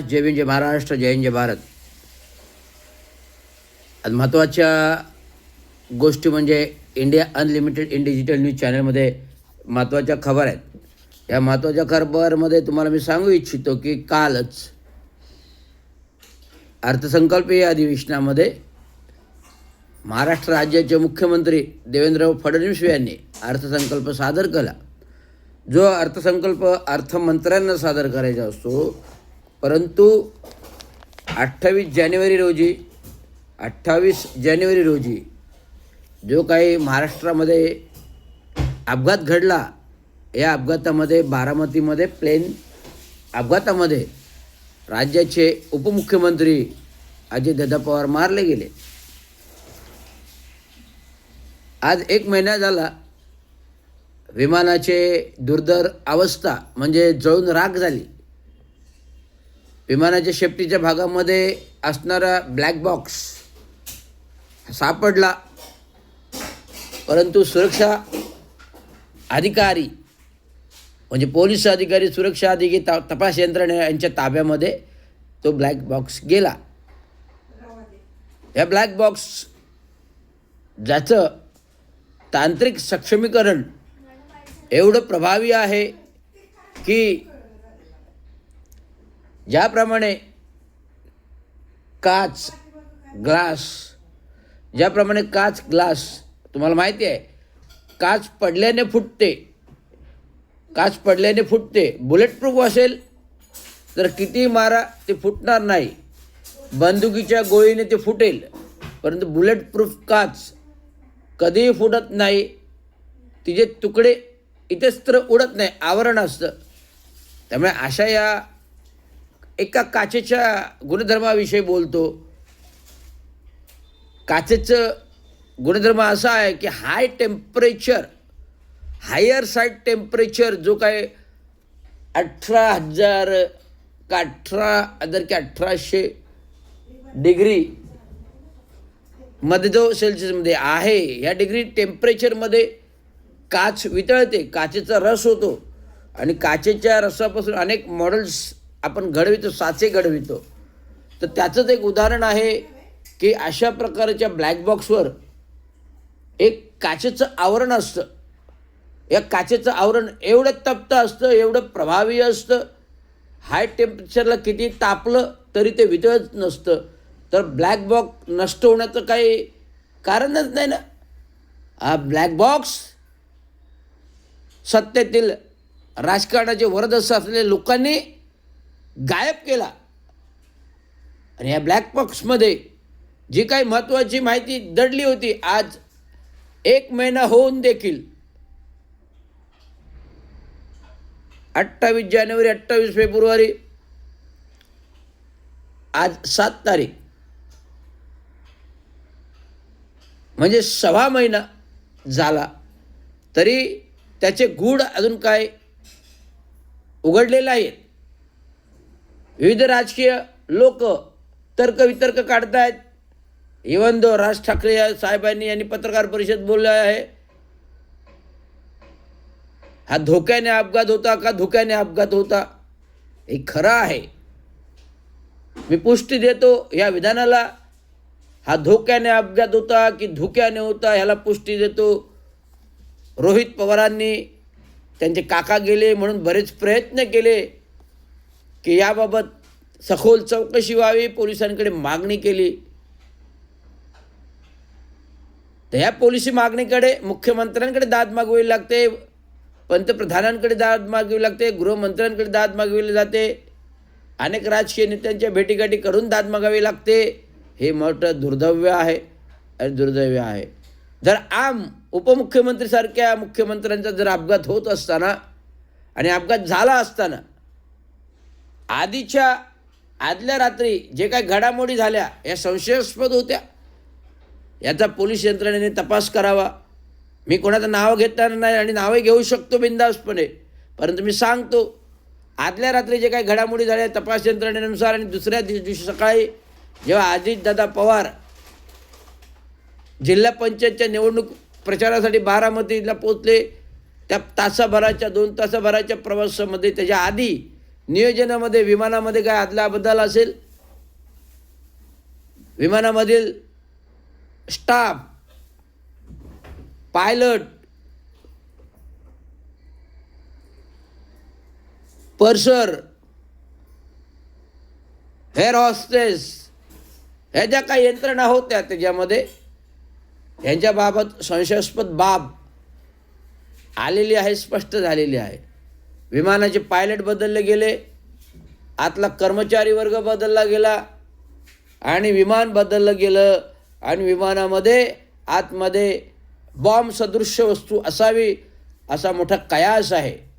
महाराज, जय भीम, जय महाराष्ट्र, जय हिंद, जय भारत. आज महत्त्वाच्या गोष्टी म्हणजे India unlimited in digital news चॅनलमध्ये महत्त्वाच्या खबर आहेत. या महत्त्वाच्या खबरमध्ये तुम्हाला मी सांगू इच्छितो की कालच अर्थसंकल्पीय अधिवेशनामध्ये महाराष्ट्र राज्याचे मुख्यमंत्री देवेंद्र फडणवीस यांनी अर्थसंकल्प सादर केला. जो अर्थसंकल्प अर्थमंत्र्यांना सादर करायचा असतो, परंतु 28 जानेवारी रोजी जो काही महाराष्ट्रामध्ये अपघात घडला, या अपघातामध्ये बारामतीमध्ये प्लेन अपघातामध्ये राज्याचे उपमुख्यमंत्री अजितदादा पवार मारले गेले. आज 1 महिना झाला विमानाचे दुर्धर अवस्था म्हणजे जळून राख झाली. विमानाच्या शेपटीच्या भागामध्ये असणारा ब्लॅक बॉक्स सापडला, परंतु सुरक्षा अधिकारी म्हणजे पोलीस अधिकारी, सुरक्षा अधिकारी, तपास यंत्रणा यांच्या ताब्यामध्ये तो ब्लॅक बॉक्स गेला. या ब्लॅक बॉक्स ज्याचं तांत्रिक सक्षमीकरण एवढं प्रभावी आहे की ज्याप्रमाणे काच ग्लास तुम्हाला माहिती आहे, काच पडल्याने फुटते. बुलेट प्रूफ असेल तर किती मारा ते फुटणार नाही. बंदुकीच्या गोळीने ते फुटेल, परंतु बुलेट प्रूफ काच कधीही फुटत नाही. तिचे तुकडे इतरत्र उडत नाही, आवरण असतं. त्यामुळे अशा या एका काचेच्या गुणधर्माविषयी बोलतो. काचेचं गुणधर्म असा आहे की हायर साईड टेम्परेचर जो काय 18,000 का 18,000 डिग्री मध्ये जो सेल्सिअसमध्ये आहे, या डिग्री टेम्परेचरमध्ये काच वितळते, काचेचा रस होतो. आणि काचेच्या रसापासून अनेक मॉडेल्स आपण घडवितो, साचे घडवितो. तर त्याचंच एक उदाहरण आहे की अशा प्रकारच्या ब्लॅक बॉक्सवर एक काचेचं आवरण असतं. या काचेचं आवरण एवढं तप्त असतं, एवढं प्रभावी असतं, हाय टेम्परेचरला किती तापलं तरी ते वितळत नसतं. तर ब्लॅक बॉक्स नष्ट होण्याचं काही कारणच नाही ना. हा ब्लॅक बॉक्स सत्तेतील राजकारणाचे वरदहस्त असलेल्या लोकांनी गायब केला. आणि या ब्लॅक बॉक्समध्ये जी काही महत्त्वाची माहिती दडली होती, आज 1 महिना होऊन देखील 28 जानेवारी, 28 फेब्रुवारी, आज 7 तारीख, म्हणजे 6 महिना झाला तरी त्याचे गूढ अजून काय उघडलेले आहेत. विविध राजकीय लोक तर्कवितर्क काढतायत. इवन दो राज ठाकरे साहेबांनी यांनी पत्रकार परिषद बोलले आहे, हा धोक्याने अपघात होता का धोक्याने अपघात होता. हे खरं आहे, मी पुष्टी देतो या विधानाला. हा धोक्याने अपघात होता की धोक्याने होता ह्याला पुष्टी देतो. रोहित पवारांनी त्यांचे काका गेले म्हणून बरेच प्रयत्न केले की याबाबत सखोल चौकशी व्हावी, पोलिसांकडे मागणी केली. तर या पोलिसी मागणीकडे मुख्यमंत्र्यांकडे दाद मागवावी लागते, पंतप्रधानांकडे दाद मागवावी लागते, गृहमंत्र्यांकडे दाद मागविली जाते, अनेक राजकीय नेत्यांच्या भेटीगाठी करून दाद मागावी लागते. हे मोठं दुर्दैव आहे. जर आम उपमुख्यमंत्रीसारख्या मुख्यमंत्र्यांचा जर अपघात होत असताना आणि अपघात झाला असताना आदल्या रात्री जे काही घडामोडी झाल्या या संशयास्पद होत्या, याचा पोलीस यंत्रणेने तपास करावा. मी कोणाचं नाव घेणार नाही आणि नावही घेऊ शकतो बिनधास्तपणे, परंतु मी सांगतो आदल्या रात्री जे काही घडामोडी झाल्या तपास यंत्रणेनुसार आणि दुसऱ्या दिवशी सकाळी जेव्हा अजितदादा पवार जिल्हा पंचायतच्या निवडणूक प्रचारासाठी बारामतीला पोचले, त्या 2 तासाभराच्या प्रवासामध्ये त्याच्या आधी नियोजनामध्ये विमानामध्ये काय अदलाबदल असेल, विमानामधील स्टाफ, पायलट, पर्सर, एअर हॉस्टेस, ह्या ज्या काही यंत्रणा होत्या त्याच्यामध्ये ह्यांच्याबाबत संशयास्पद बाब आलेली आहे, स्पष्ट झालेली आहे. विमानाचे पायलट बदलले गेले, आतला कर्मचारी वर्ग बदलला गेला आणि विमान बदललं गेलं आणि विमानामध्ये आतमध्ये बॉम्ब सदृश्य वस्तू असावी असा मोठा कयास आहे.